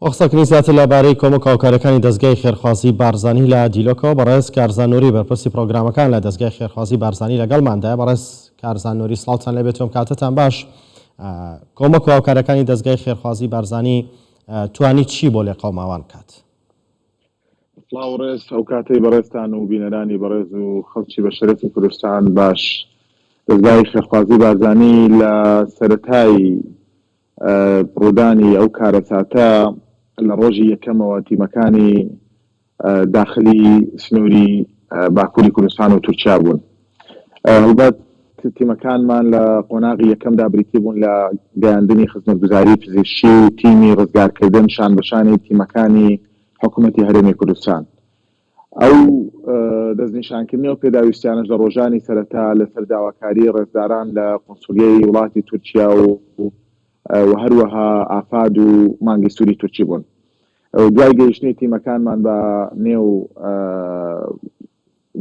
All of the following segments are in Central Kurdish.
وەخسەکردنی زیاتر لەبارەی کۆمەک هاوکاریەکانی دەستگای خێرخوازی بارزانی لە دیلۆکەوە بەڕێز کارزان نووری بەرپرسی پرۆگرامەکان لە دەستگای خێرخوازی بارزانی لەگەڵماندایە. بەڕێز کارزان نووری سڵاوتان لێبێتەوە، کاتتان باش. کۆمەک هاوکاریەکانی دەستگای خێرخوازی بارزانی توانی چی بۆ لێ قەوماوان بکات؟ سڵاو ڕێز ئەو کاتەی بەڕێزتان و بینەرانی بەڕێز و خەڵکی بە شەرەفی کوردستان باش. دەستگای خێرخوازی بارزانی لە سەرەتای ڕوودانی ئەو کارەساتە لە ڕۆژی یەکەمەوە تیمەکانی داخلی سنووری باکووری کوردستان و تورکیا بوون. هەڵبەت تیمەکانمان لە قۆناغی یەکەمدا بریتی بوون لە گەیاندنی خزمەتگوزاری پزیشکی و تیمی ڕزگارکردن شانبەشانی تیمەکانی حکوومەتی هەرێمی کوردستان. ئەو دەستنیشانکردنی و پێداویستیانش لە ڕۆژانی سەرەتا لەسەر داواکاری ڕێزداران لە قۆنسولیەی وڵاتی تورکیا و هەروەها ئافاد و مانگی سووری تورکی بوون. دوای گەیشتنی تیمەکانمان بە نێو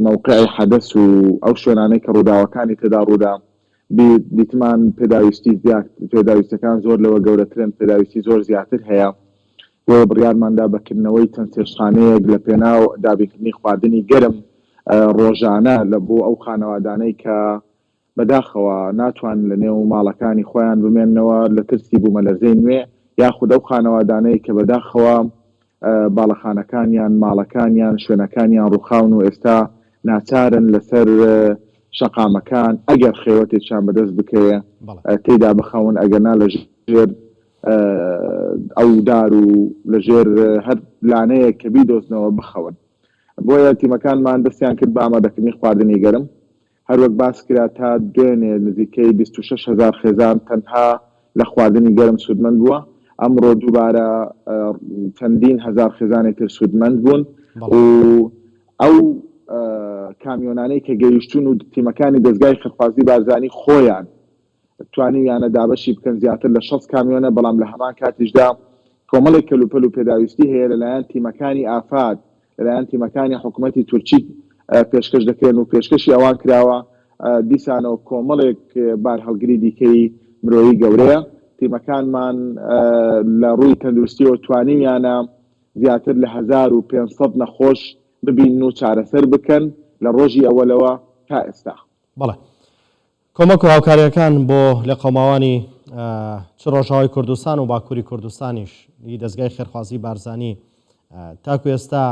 موقعی حەدەث و ئەو شوێنانەی کە ڕووداوەکانی تێدا ڕوودا دیتمان پێداویستەکان زۆر لەوە گەورەترن، پێداویستی زۆر زیاتر هەیە. بۆ بڕیارماندا بەکردنەوەی چەند سێشخانەیەک لە پێناو دابینکردنی خواردنی گەرم ڕۆژانە لە بۆ ئەو خانەوادانەی کە بەداخەوە ناتوان لە نێو ماڵەکانی خۆیان بمێننەوە لە ترسی بوومەلەرزەی نوێ، یاخود ئەو خانەوادانەی کە بەداخەوە باڵەخانەکانیان، ماڵەکانیان، شوێنەکانیان ڕووخاون و ئێستا ناچارن لەسەر شەقامەکان ئەگەر خێوەتێکیان بەدەست بکەیە تێدا بخەون، ئەگەرنا لە ژێر ئەو دار و لەژێر هەر لانەیە کە بیدۆزنەوە بخەون. بۆیە تیمەکانمان دەستیان کرد بە ئامادەکردنی خواردنی گەرم. هەروەک باس کرا تا دوێنێ نزیکەی 26,000 خێزان تەنها لە خواردنی گەرم سوودمەند بووە. ئەمڕۆ دووبارە چەندین هەزار خێزانی تر سوودمەند بوون و ئەو کامیۆنانەی کە گەیشتون و تیمەکانی دەستگای خێرخوازی بارزانی خۆیان توانیویانە دابەشی بکەن زیاتر لە 60 کامیۆنە، بەڵام لە هەمان کاتیشدا کۆمەڵێک کەلوپەل و پێداویستی هەیە لەلایەن تیمەکانی ئافاد، لەلایەن تیمەکانی حکوومەتی تورکی پێشکەش دەکرێن و پێشکەشی ئەوان کراوە. دیسانەوە کۆمەڵێک بار هەڵگری دیکەی مرۆیی گەورەیە. تیمەکانمان لە ڕووی تەندروستیەوە توانیویانە زیاتر لە 1500 نەخۆش ببین و چارەسەر بکەن لە ڕۆژی ئەوەلەوە تا ئێستا. بەڵێ کۆمەک و هاوکاریەکان بۆ لە قەوماوانی چ ڕۆژاوای کوردستان و باکووری کوردستانیش دەستگای خێرخوازی بارزانی تاکو ئێستا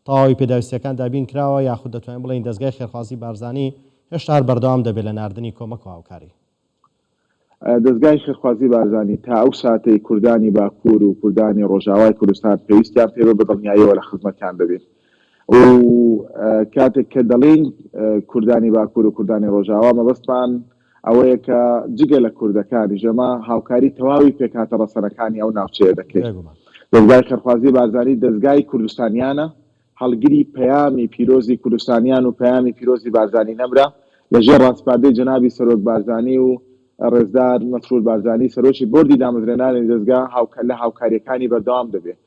تەواوی پێداویستیەکان دابین کراوە، یاخود دەتوانین بڵێن دەستگای خێرخوازی بارزانی هێشتا هەر بەردەوام دەبێت لە ناردنی کۆمەک و هاوکاری؟ دەستگای خێرخوازی بارزانی تا ئەو ساتەی کوردانی باکوور و کوردانی ڕۆژاوای کوردستان پێویستیان پێوە بە دڵنیاییەوە لە خزمەتیان دەبێت. و کاتێک کە دەڵێن کوردانی باکوور و کوردانی ڕۆژاوا، مەبەستمان ئەوەیە کە جگە لە کوردەکانی ژەما هاوکاری تەواوی پێکاتە ڕەسەنەکانی ئەو ناوچەیە دەکرێت. دەستگای خێرخوازی بارزانی دەستگای کوردستانیانە، هەڵگری پەیامی پیرۆزی کوردستانیان و پەیامی پیرۆزی بارزانی نەبرا. لەژێر ڕاستپاردەی جەنابی سەرۆک بارزانی و ڕێزدار مەسعود بارزانی سەرۆکی بۆردی دامەزرێنانی دەستگا لە هاوکاریەکانی بەردەوام دەبێت.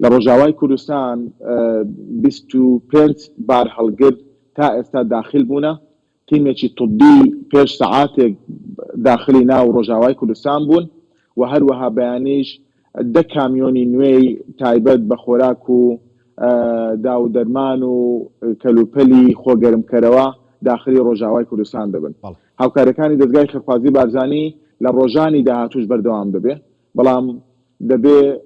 لە ڕۆژاوای کوردستان 25 بار هەڵگر تا ئێستا داخل بوونە. تیمێکی طبی پێش سەعاتێک داخلی ناو ڕۆژاوای کوردستان بوون و هەروەها بەیانیش 10 کامیۆنی نوێی تایبەت بە خۆراک و داو دەرمان و کەلوپەلی خۆگەرمکەرەوە داخلی ڕۆژاوای کوردستان دەبن. هاوکاریەکانی دەستگای خێرخوازی بارزانی لە ڕۆژانی داهاتوش بەردەوام دەبێت، بەڵام دەبێت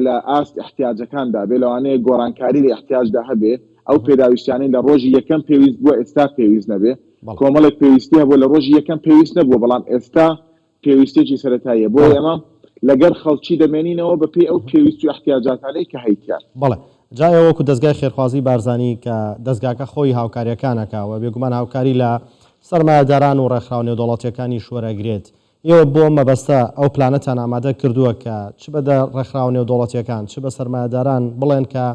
لە ئاست احتیاجەکاندا بێ، لەوانەیە گۆڕانکاری لە احتیاجدا هەبێ. ئەو پێداویستیانەی لە ڕۆژی یەکەم پێویست بووە ئێستا پێویست نەبێ. کۆمەڵێک پێویستی هەبوو لە ڕۆژی یەکەم پێویست نەبووە، بەڵام ئێستا پێویستێکی سەرەتاییە. بۆ ئێمە لەگەر خەڵکی دەمێنینەوە بە پێی ئەو پێویست و احتیاجاتانەی کە هەیتیان. بەڵێ جای وەکو دەستگای خێرخوازی بارزانی کە دەستگاکە خۆی هاوکاریەکانەکەوە بێگومان هاوکاری لە سەرمایەداران و ڕێکخراو نێودەوڵەتیەکانی شوەرەگرێت. ئێوە بۆ مەبەستە ئەو پلانەتان ئامادە کردووە کە چ بە ڕێکخراو نێودەوڵەتیەکان چ بە سەرمایەداران بڵێن کە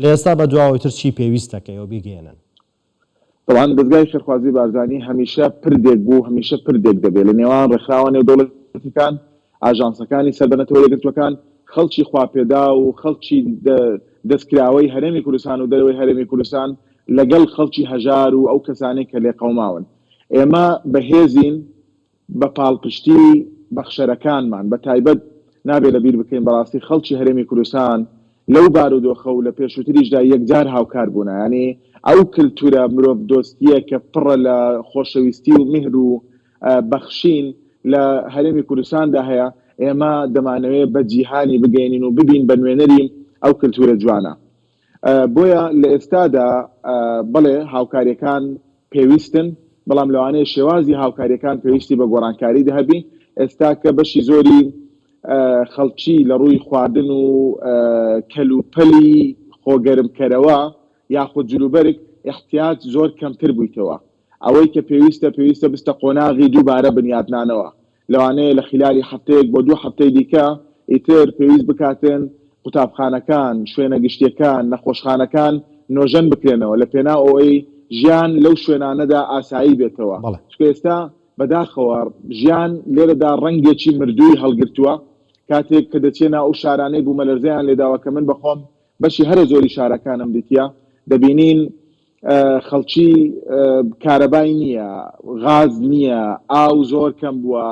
لە ئێستا بە دواوەی تر چی پێویستەکە ئەو بیگەێنن؟ طبعاً دەستگای خێرخوازی بارزانی هەمیشە پردێک بوو، هەمیشە پردێک دەبێت لە نێوان ڕێکخراوە نێودەوڵەتیەکان، ئاژانسەکانی سەربەنەتەوە یەکگرتوەکان، خەڵکی خواپێدا و خەڵکی دەستکراوەی هەرێمی کوردستان و دەرەوەی هەرێمی کوردستان لەگەڵ خەڵکی هەژار و ئەو کەسانەی کە لێ قەوماون. ئێمە بەهێزین بە پاڵپشتی بەخشەرەکانمان، بە تایبەت نابێت لەبیر بکەین بەڕاستی خەڵکی هەرێمی کوردستان لەو بارودۆخە و لە پێشووتریشدا یەکجار هاوکار بوون، ینی ئەو کللتورە مرۆڤ دۆستیە کە پڕە لە خۆشەویستی و میهر و بەخشین لە هەرێمی کوردستاندا هەیە. ئێمە دەمانەوێت بە جیهانی بگەینین و ببین بە نوێنەری ئەو کللتورە جوانە. بۆیە لە ئێستادا بڵێ هاوکاریەکان پێویستن، بەڵام لەوانەیە شێوازی هاوکاریەکان پێویستی بە گۆڕانکاری دەهەبی. ئێستا کە بەشی زۆری خەڵکی لە ڕووی خواردن و کەلوپەلی خۆگەرمکەرەوە یاخود جلوبەرگ احتیاج زۆر کەمتر بوویتەوە. ئەوەی کە پێویستە بستە قۆناغی دووبارە بنیادنانەوە، لەوانەیە لە خلالی هەفتەیەک بۆ 2 هەفتەی دیکە ئیتر پێویست بکاتن قوتابخانەکان، شوێنە گشتیەکان، نەخۆشخانەکان نۆژەن بکرێنەوە لە پێنا ئەوەی ژیان لەو شوێنانەدا ئاسایی بێتەوە. چکە ئێستا بەداخەوە ژیان لێرەدا ڕەنگێکی مردووی هەڵگرتووە. کاتێک کە دەچێنە ئەو شارانەی بوومەلەرزەیان لێداوە کە من بەخۆم بەشی هەرە زۆری شارەکانم دیتە، دەبینین خەڵکی کارەبای نییە، غاز نییە، ئاو زۆر کەم بووە،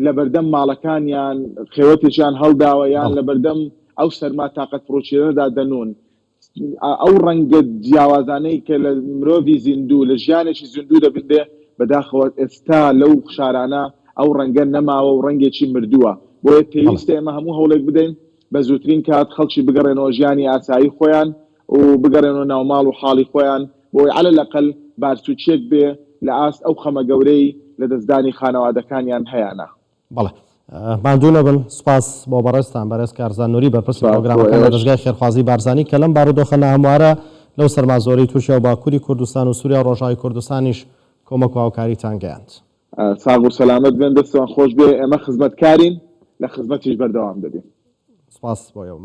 لە بەردەم ماڵەکانیان خێوەتێکیان هەڵداوە یان لە بەردەم ئەو سەرما تااقەت فڕۆکیێنەدا دەنون. ئەو ڕەنگە جیاوازانەی کە لە مرۆڤی زیندوو لە ژیانێکی زیندوو دەبێ بەداخەوە ئێستا لەو شارانە ئەو ڕەنگە نەماوە و ڕەنگێکی مردووە. بۆیە پێویستە ئێمە هەموو هەوڵێک بدەین بە زووترین کات خەڵکی بگەڕێنەوە ژیانی ئاسایی خۆیان و بگەڕێنەوە ناوماڵ و حاڵی خۆیان، بۆی عەلە لەقەل بارچووچێک بێ لە ئاست ئەو خەمە گەورەی لە دەستدانی خانەوادەکانیان هەیەە. بەڵێ ماندوو نەبن. سوپاس بۆ بەڕێستان بەڕێز کارزان نووری بەرپرسی پرۆگرامەکان لە دەستگای خێرخوازی بارزانی کە لەم بارودۆخە ناهەموارە لەو سەرمازۆرەی تووشیا و باکووری کوردستان و سووریا و ڕۆژاوی کوردستانیش کۆمەک و هاوکاریتان گەیاند. ساغ و سەلامەت بێن، دەستەوان خۆش بێ. ئێمە خزمەتکارین، لە خزمەتیش بەردەوام دەبین. سپاس بۆ ئێوە.